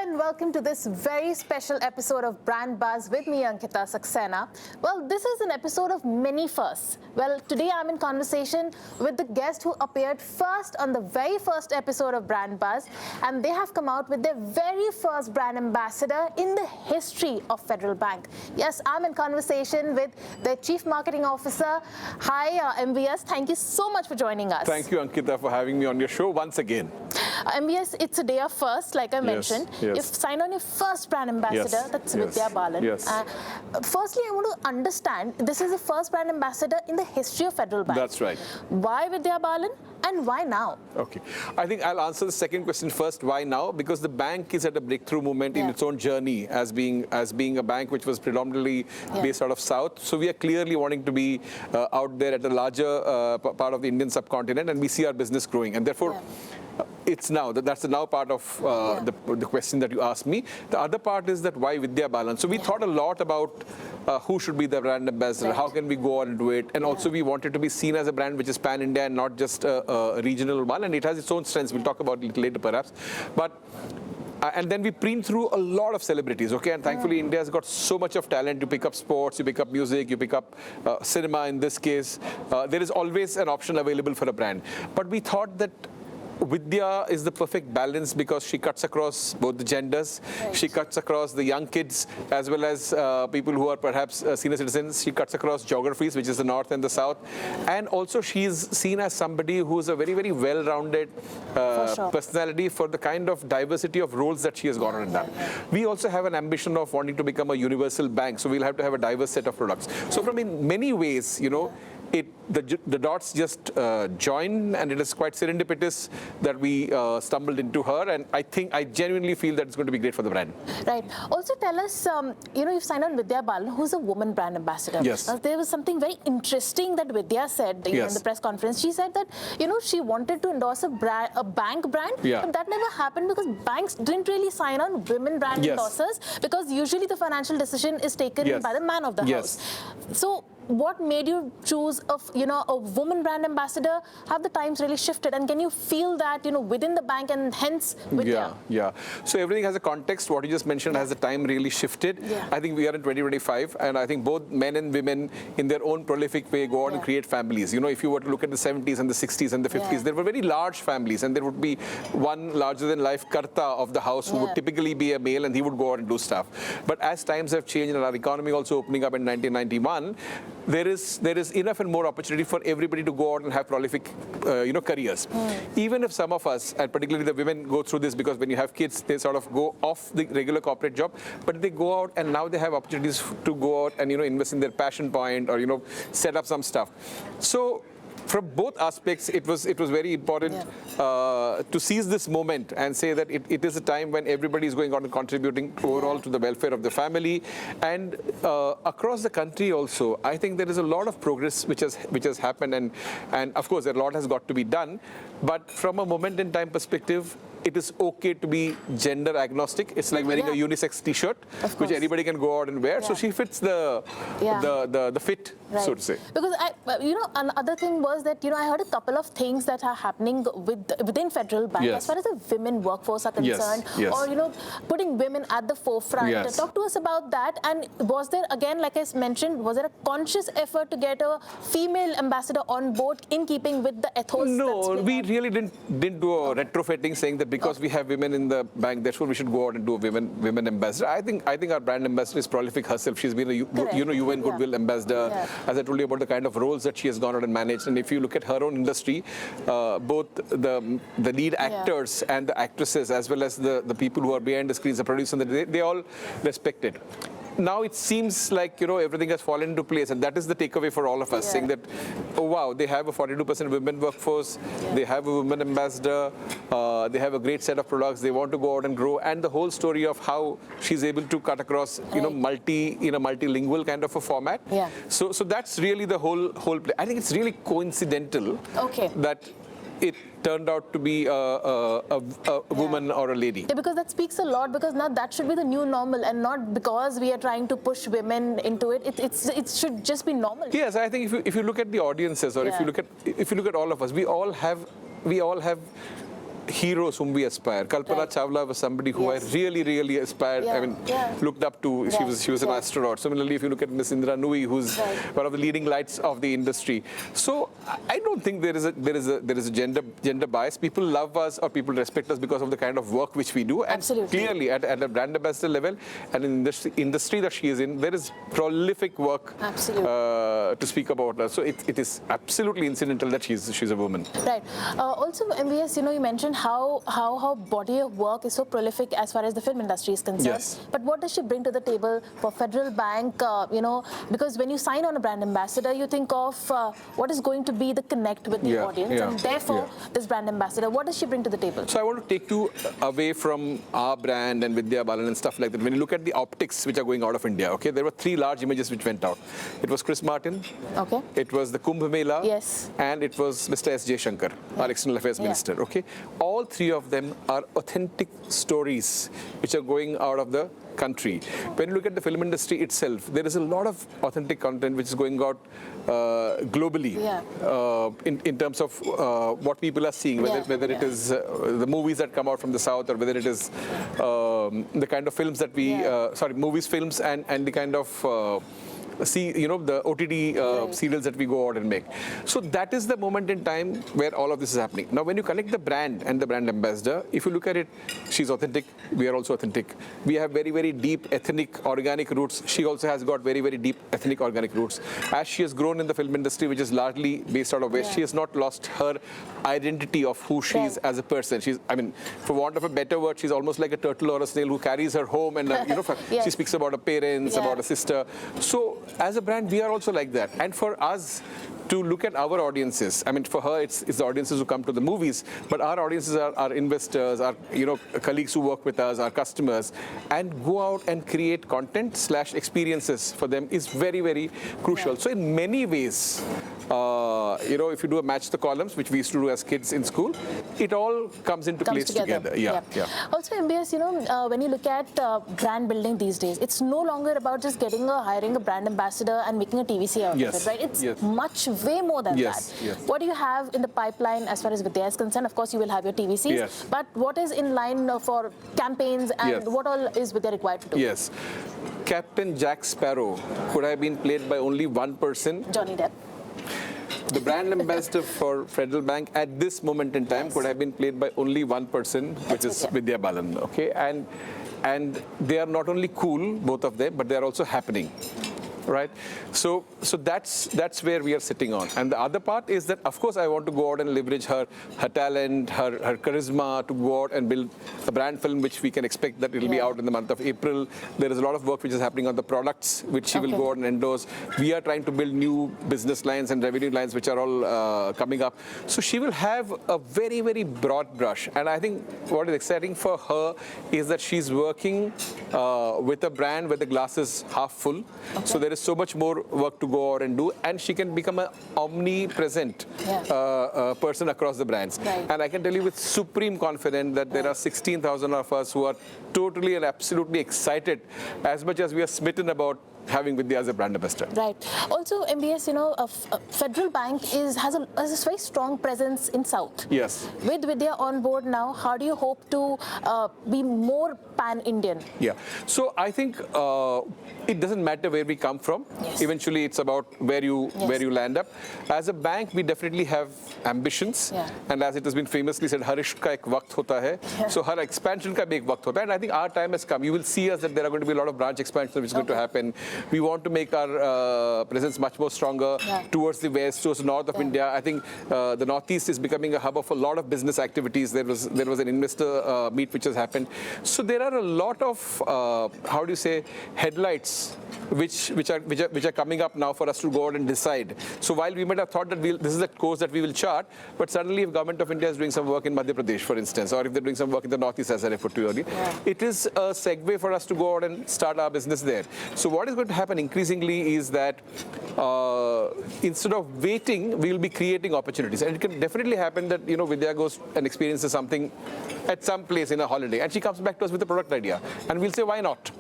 and welcome to this very special episode of Brand Buzz with me, Ankita Saxena. Well, this is an episode of many firsts. Well, today I'm in conversation with the guest who appeared first on the very first episode of Brand Buzz, and they have come out with their very first brand ambassador in the history of Federal Bank. Yes, I'm in conversation with their Chief Marketing Officer. Hi, MVS. Thank you so much for joining us. Thank you, Ankita, for having me on your show once again. MVS, it's a day of first, like I mentioned. Yes. You've signed on your first brand ambassador, that's Vidya Balan. Yes. Firstly, I want to understand, this is the first brand ambassador in the history of Federal Bank. That's right. Why Vidya Balan and why now? Okay. I think I'll answer the second question first. Why now? Because the bank is at a breakthrough moment in its own journey as being a bank which was predominantly based out of South. So we are clearly wanting to be out there at a larger part of the Indian subcontinent, and we see our business growing. And therefore, it's now. That's the now part of the question that you asked me. The other part is that why Vidya Balan? So we thought a lot about who should be the brand ambassador, how can we go on and do it, and also we wanted to be seen as a brand which is pan-India and not just a regional one, and it has its own strengths. We'll talk about it a little later perhaps. But and then we preened through a lot of celebrities, okay? And thankfully, India has got so much of talent. You pick up sports, you pick up music, you pick up cinema in this case. There is always an option available for a brand. But we thought that Vidya is the perfect balance because she cuts across both the genders. Right. She cuts across the young kids as well as people who are perhaps senior citizens. She cuts across geographies, which is the north and the south. And also she is seen as somebody who is a very, very well-rounded personality for the kind of diversity of roles that she has gone on and done. We also have an ambition of wanting to become a universal bank. So we'll have to have a diverse set of products. So from in many ways, you know, the dots just join, and it is quite serendipitous that we stumbled into her, and I genuinely feel that it's going to be great for the brand. Right. Also tell us, you've signed on Vidya Balan, who's a woman brand ambassador. Yes. There was something very interesting that Vidya said in the press conference. She said that, she wanted to endorse a bank brand, but that never happened because banks didn't really sign on women brand endorsers, because usually the financial decision is taken by the man of the house. So what made you choose a woman brand ambassador? Have the times really shifted, and can you feel that within the bank and hence Vidya? So everything has a context. What you just mentioned, has the time really shifted? I think we are in 2025, and I think both men and women in their own prolific way go out and create families. If you were to look at the 70s and the 60s and the 50s, there were very large families, and there would be one larger than life karta of the house who would typically be a male, and he would go out and do stuff. But as times have changed and our economy also opening up in 1991, there is enough and more opportunity for everybody to go out and have prolific careers. Even if some of us, and particularly the women, go through this, because when you have kids, they sort of go off the regular corporate job, but they go out and now they have opportunities to go out and invest in their passion point or set up some stuff. So from both aspects, it was very important to seize this moment and say that it is a time when everybody is going on and contributing overall to the welfare of the family. And across the country also, I think there is a lot of progress which has happened, and of course a lot has got to be done. But from a moment in time perspective, it is okay to be gender agnostic. It's like wearing a unisex T-shirt, which anybody can go out and wear. So she fits the fit, so to say. Because another thing was that I heard a couple of things that are happening within Federal Bank as far as the women workforce are concerned, or putting women at the forefront. Talk to us about that. And was there, again, like I mentioned, was there a conscious effort to get a female ambassador on board in keeping with the ethos? No, we really didn't do a retrofitting saying that because we have women in the bank, therefore we should go out and do a women ambassador. I think our brand ambassador is prolific herself. She's been a UN Goodwill ambassador. As I told you about the kind of roles that she has gone out and managed. And if you look at her own industry, both the lead actors and the actresses, as well as the people who are behind the screens, the producers, they all respect it. Now it seems like everything has fallen into place, and that is the takeaway for all of us, saying that, oh wow, they have a 42% women workforce, they have a women ambassador, they have a great set of products, they want to go out and grow, and the whole story of how she's able to cut across multilingual kind of a format. So that's really the whole play. I think it's really coincidental that it turned out to be a woman or a lady. Yeah, because that speaks a lot, because now that should be the new normal, and not because we are trying to push women into it. It should just be normal. Yes, I think if you look at the audiences, or if you look at all of us, we all have heroes whom we aspire. Kalpana Chawla was somebody who I really aspired. I mean, looked up to. She was an astronaut. Similarly, if you look at Miss Indra Nui, who's one of the leading lights of the industry. So I don't think there is a gender bias. People love us or people respect us because of the kind of work which we do. And clearly, at a brand ambassador level and in the industry that she is in, there is prolific work to speak about her. So it is absolutely incidental that she's a woman. Right. Also, MVS, you mentioned how her body of work is so prolific as far as the film industry is concerned. Yes. But what does she bring to the table for Federal Bank? Because when you sign on a brand ambassador, you think of what is going to be the connect with the audience, and therefore this brand ambassador, what does she bring to the table? So I want to take you away from our brand and Vidya Balan and stuff like that. When you look at the optics which are going out of India, okay, there were 3 large images which went out. It was Chris Martin, it was the Kumbh Mela, and it was Mr. S. J. Shankar, our External Affairs Minister. Okay, all 3 of them are authentic stories which are going out of the country. When you look at the film industry itself, there is a lot of authentic content which is going out globally in terms of what people are seeing, whether it is the movies that come out from the south or whether it is the kind of films that we, movies, films and the kind of the OTT serials that we go out and make. So that is the moment in time where all of this is happening. Now, when you connect the brand and the brand ambassador, if you look at it, she's authentic. We are also authentic. We have very deep ethnic organic roots. She also has got very deep ethnic organic roots. As she has grown in the film industry, which is largely based out of West, she has not lost her identity of who she is as a person. She's, I mean, for want of a better word, she's almost like a turtle or a snail who carries her home and she speaks about her parents, about her sister. So as a brand, we are also like that. And for us to look at our audiences, I mean, for her, it's the audiences who come to the movies, but our audiences are investors, our colleagues who work with us, our customers, and go out and create content / experiences for them is very crucial. So in many ways, if you do a match the columns, which we used to do as kids in school, it all comes into place together. Also, MBS, when you look at brand building these days, it's no longer about just hiring a brand ambassador and making a TVC out of it, right? It's much way more than that. What do you have in the pipeline as far as Vidya is concerned? Of course, you will have your TVCs, but what is in line for campaigns and what all is Vidya required to do? Yes. Captain Jack Sparrow could have been played by only one person. Johnny Depp. The brand ambassador for Federal Bank at this moment in time could have been played by only one person, which is Vidya Balan. Okay, and they are not only cool, both of them, but they are also happening. Right, so that's where we are sitting on, and the other part is that of course I want to go out and leverage her talent, her charisma to go out and build a brand film which we can expect that it will be out in the month of April. There is a lot of work which is happening on the products which she will go out and endorse. We are trying to build new business lines and revenue lines which are all coming up. So she will have a very broad brush, and I think what is exciting for her is that she's working with a brand where the glass is half full. So there is so much more work to go out and do, and she can become an omnipresent person across the brands. And I can tell you with supreme confidence that there are 16,000 of us who are totally and absolutely excited as much as we are smitten about having Vidya as a brand ambassador. Right. Also, MBS, Federal Bank has a very strong presence in South. Yes. With Vidya on board now, how do you hope to be more pan-Indian? Yeah. So I think it doesn't matter where we come from. Eventually, it's about where you land up. As a bank, we definitely have ambitions, and as it has been famously said, "Harish ka ek waqt hota hai." So her expansion ka bhi ek waqt hota hai, and I think our time has come. You will see us that there are going to be a lot of branch expansion which is going to happen. We want to make our presence much more stronger towards the west, towards the north of India. I think the northeast is becoming a hub of a lot of business activities. There was an investor meet which has happened. So there are a lot of headlights which are coming up now for us to go out and decide. So while we might have thought that this is a course that we will chart, but suddenly if Government of India is doing some work in Madhya Pradesh, for instance, or if they're doing some work in the northeast, as I referred to earlier, it is a segue for us to go out and start our business there. So what is going to happen increasingly is that instead of waiting, we will be creating opportunities. And it can definitely happen that, Vidya goes and experiences something at some place in a holiday, and she comes back to us with a product idea. And we'll say, why not?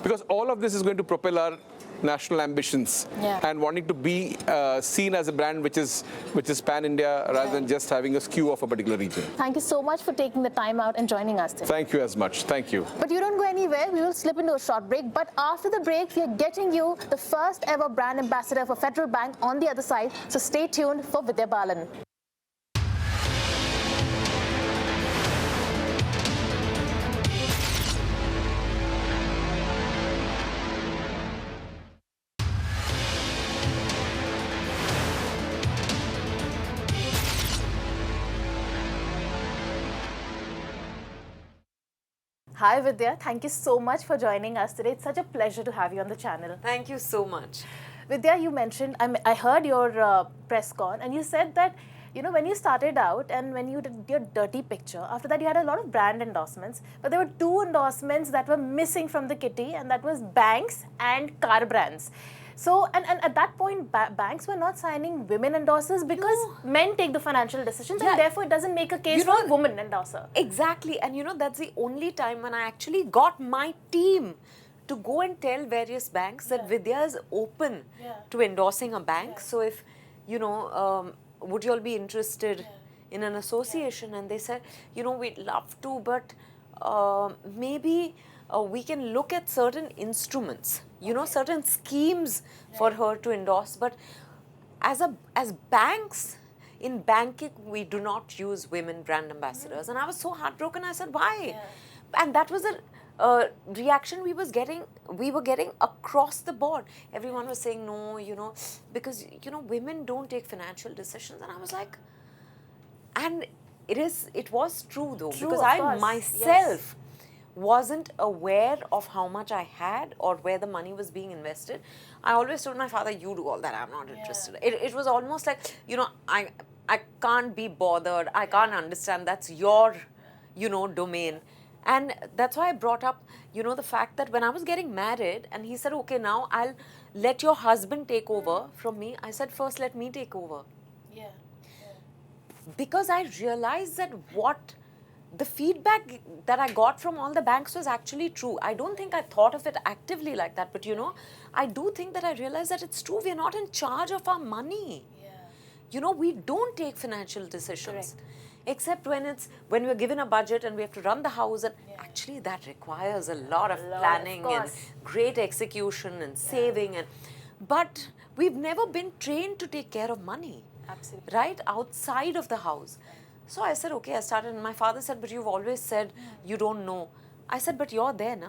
Because all of this is going to propel our national ambitions and wanting to be seen as a brand which is pan-India rather than just having a skew of a particular region. Thank you so much for taking the time out and joining us today. Thank you as much. Thank you. But you don't go anywhere. We will slip into a short break. But after the break, we are getting you the first ever brand ambassador for Federal Bank on the other side. So stay tuned for Vidya Balan. Hi Vidya, thank you so much for joining us today. It's such a pleasure to have you on the channel. Thank you so much. Vidya, you mentioned, I heard your press con, and you said that, you know, when you started out and when you did your dirty picture, after that you had a lot of brand endorsements, but there were two endorsements that were missing from the kitty, and that was banks and car brands. So, and at that point, banks were not signing women endorsers because men take the financial decisions, and therefore it doesn't make a case for a woman endorser. Exactly. And you know, that's the only time when I actually got my team to go and tell various banks that Vidya is open to endorsing a bank. So if, you know, would you all be interested in an association? And they said, you know, we'd love to, but maybe we can look at certain instruments, you know, certain schemes for her to endorse. But as banks, in banking, we do not use women brand ambassadors. And I was so heartbroken. I said, why? And that was a reaction we were getting across the board. Everyone was saying, no, you know, because, you know, women don't take financial decisions. And I was like, and it was true though, because I myself wasn't aware of how much I had or where the money was being invested. I always told my father, you do all that, I'm not interested. It was almost like, you know, I can't be bothered, I can't understand, that's your, you know, domain. And that's why I brought up, you know, the fact that when I was getting married and he said, okay, now I'll let your husband take over from me. I said, first let me take over. Because I realized that the feedback that I got from all the banks was actually true. I don't think I thought of it actively like that, but you know, I do think that I realized that it's true. We're not in charge of our money. You know, we don't take financial decisions. Except when we're given a budget and we have to run the house, and actually that requires a lot of planning and great execution and saving. But we've never been trained to take care of money. Absolutely. Right? Outside of the house. So I said, okay, I started, and my father said, but you've always said you don't know. I said, but you're there, na?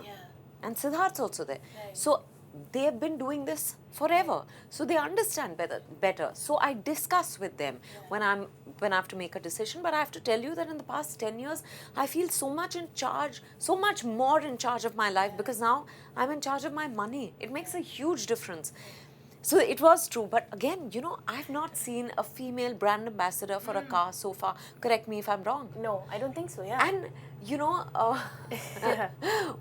And Siddharth's also there. So they've been doing this forever. So they understand better. So I discuss with them when I have to make a decision. But I have to tell you that in the past 10 years, I feel so much in charge, so much more in charge of my life, because now I'm in charge of my money. It makes a huge difference. So it was true, but again, you know, I've not seen a female brand ambassador for a car so far. Correct me if I'm wrong. No, I don't think so, And, you know,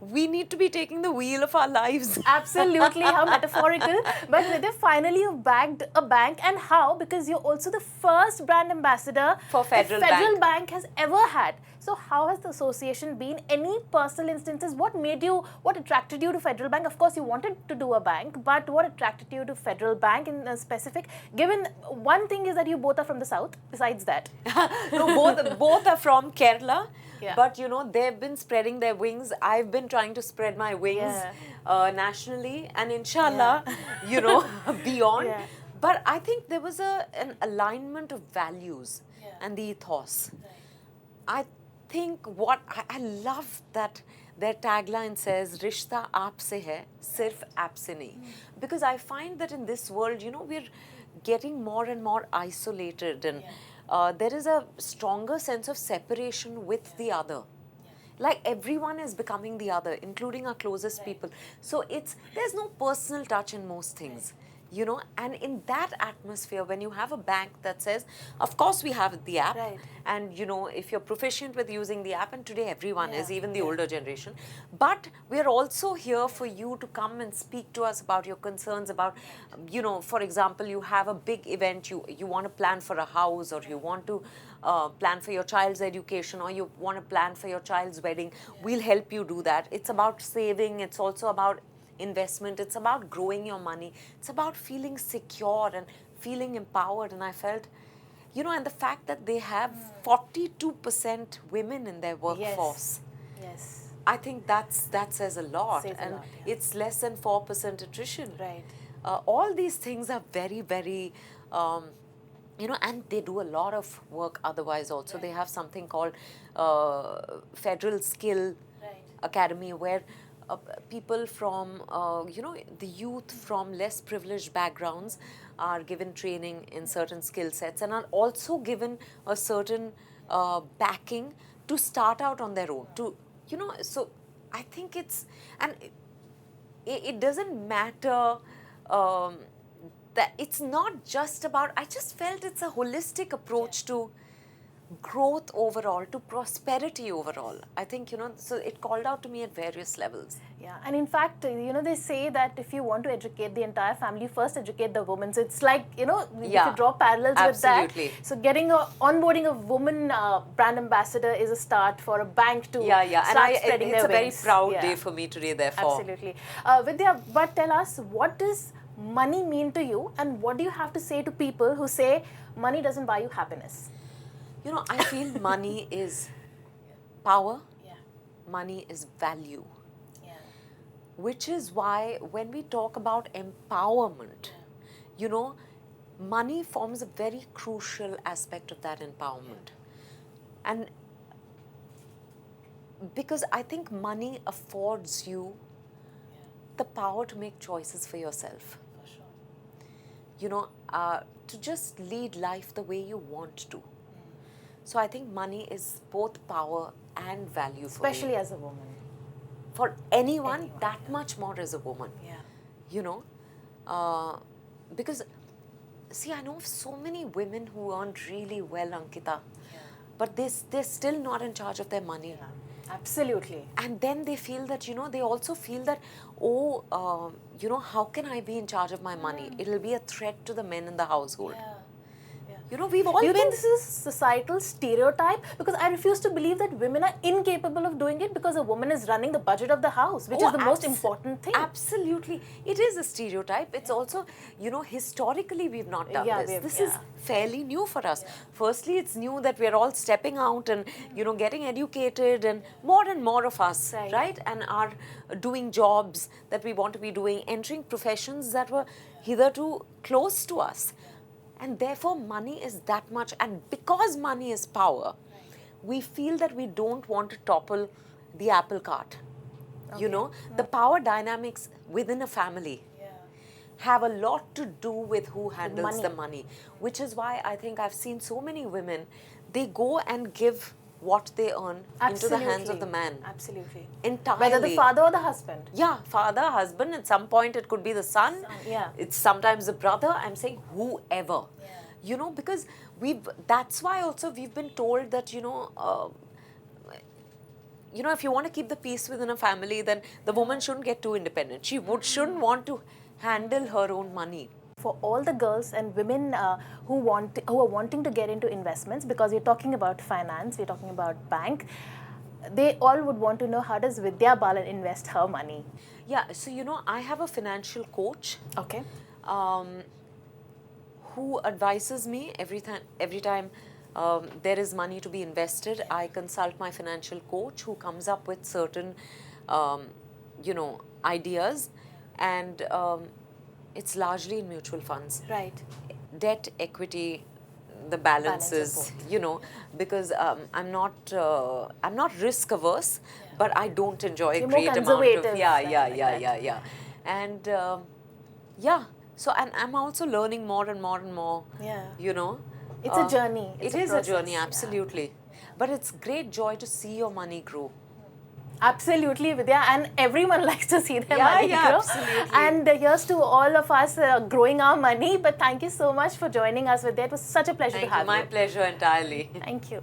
we need to be taking the wheel of our lives. Absolutely, how metaphorical. But Vidya, finally you've bagged a bank, and how? Because you're also the first brand ambassador for Federal Bank has ever had. So how has the association been? Any personal instances? What attracted you to Federal Bank? Of course, you wanted to do a bank, but what attracted you to Federal Bank in specific? Given one thing is that you both are from the south, besides that. No, both are from Kerala. But you know, they've been spreading their wings. I've been trying to spread my wings nationally, and inshallah, you know, beyond. But I think there was an alignment of values and the ethos. I think I love that their tagline says, Rishta aapse hai, sirf aapse nahi. Because I find that in this world, you know, we're getting more and more isolated, and there is a stronger sense of separation with the other. Like everyone is becoming the other, including our closest people. So there's no personal touch in most things. You know, and in that atmosphere, when you have a bank that says, of course we have the app, and you know, if you're proficient with using the app, and today everyone is, even the older generation, but we're also here for you to come and speak to us about your concerns about, you know, for example, you have a big event, you want to plan for a house, or you want to plan for your child's education, or you want to plan for your child's wedding. We'll help you do that. It's about saving. It's also about investment. It's about growing your money. It's about feeling secure and feeling empowered. And I felt, you know, and the fact that they have 42% women in their workforce. Yes. I think that says a lot. Says a and lot, yeah. it's less than 4% attrition. Right. All these things are very, very, you know, and they do a lot of work otherwise also. Right. They have something called Federal Skill Right. Academy, where people from, you know, the youth from less privileged backgrounds are given training in certain skill sets and are also given a certain backing to start out on their own. To, you know, so I think it's, and it doesn't matter that it's not just about, I just felt it's a holistic approach to growth overall, to prosperity overall. I think, you know, so it called out to me at various levels. Yeah, and in fact, you know, they say that if you want to educate the entire family, first educate the women. So it's like, you know, if you draw parallels absolutely. with that. So onboarding a woman brand ambassador is a start for a bank to start spreading it's their a very wings. proud day for me today, therefore. Absolutely. Vidya, but tell us, what does money mean to you, and what do you have to say to people who say money doesn't buy you happiness? You know, I feel money is power, Yeah. money is value. Yeah. Which is why when we talk about empowerment, you know, money forms a very crucial aspect of that empowerment. And because I think money affords you the power to make choices for yourself. For sure. You know, to just lead life the way you want to. So I think money is both power and value for Especially me. as a woman. For anyone, that much more as a woman. Yeah. You know, because, see, I know of so many women who earn really well, Ankita, but they're still not in charge of their money. Absolutely. And then they feel that, you know, they also feel that, oh, you know, how can I be in charge of my money? It'll be a threat to the men in the household. You know, we've all Do you been... think this is a societal stereotype? Because I refuse to believe that women are incapable of doing it because a woman is running the budget of the house, which is the most important thing. Absolutely. It is a stereotype. It's also, you know, historically we've not done this. This is fairly new for us. Firstly, it's new that we're all stepping out and, you know, getting educated, and more of us, right? And are doing jobs that we want to be doing, entering professions that were hitherto close to us. And therefore, money is that much. And because money is power, we feel that we don't want to topple the apple cart. You know, the power dynamics within a family have a lot to do with who handles the money. Which is why I think I've seen so many women, they go and give what they earn into the hands of the man. Absolutely. Entirely. Whether the father or the husband. Yeah, father, husband, at some point it could be the son. It's sometimes the brother. I'm saying whoever. You know, because that's why also we've been told that, you know, if you want to keep the peace within a family, then the woman shouldn't get too independent. She shouldn't want to handle her own money. For all the girls and women who are wanting to get into investments, because we're talking about finance, we're talking about bank, they all would want to know, how does Vidya Balan invest her money? Yeah, so, you know, I have a financial coach. Okay. Who advises me every time there is money to be invested. I consult my financial coach, who comes up with certain, you know, ideas, and it's largely in mutual funds. Right. Debt, equity, the balances, you know, because I'm not risk averse, but I don't enjoy a great amount of and so, and I'm also learning more and more. You know, it's a journey. It is a journey, absolutely. But it's great joy to see your money grow. Absolutely, Vidya, and everyone likes to see their money grow. Absolutely. And here's to all of us growing our money. But thank you so much for joining us, Vidya. It was such a pleasure to have you. My pleasure entirely. Thank you.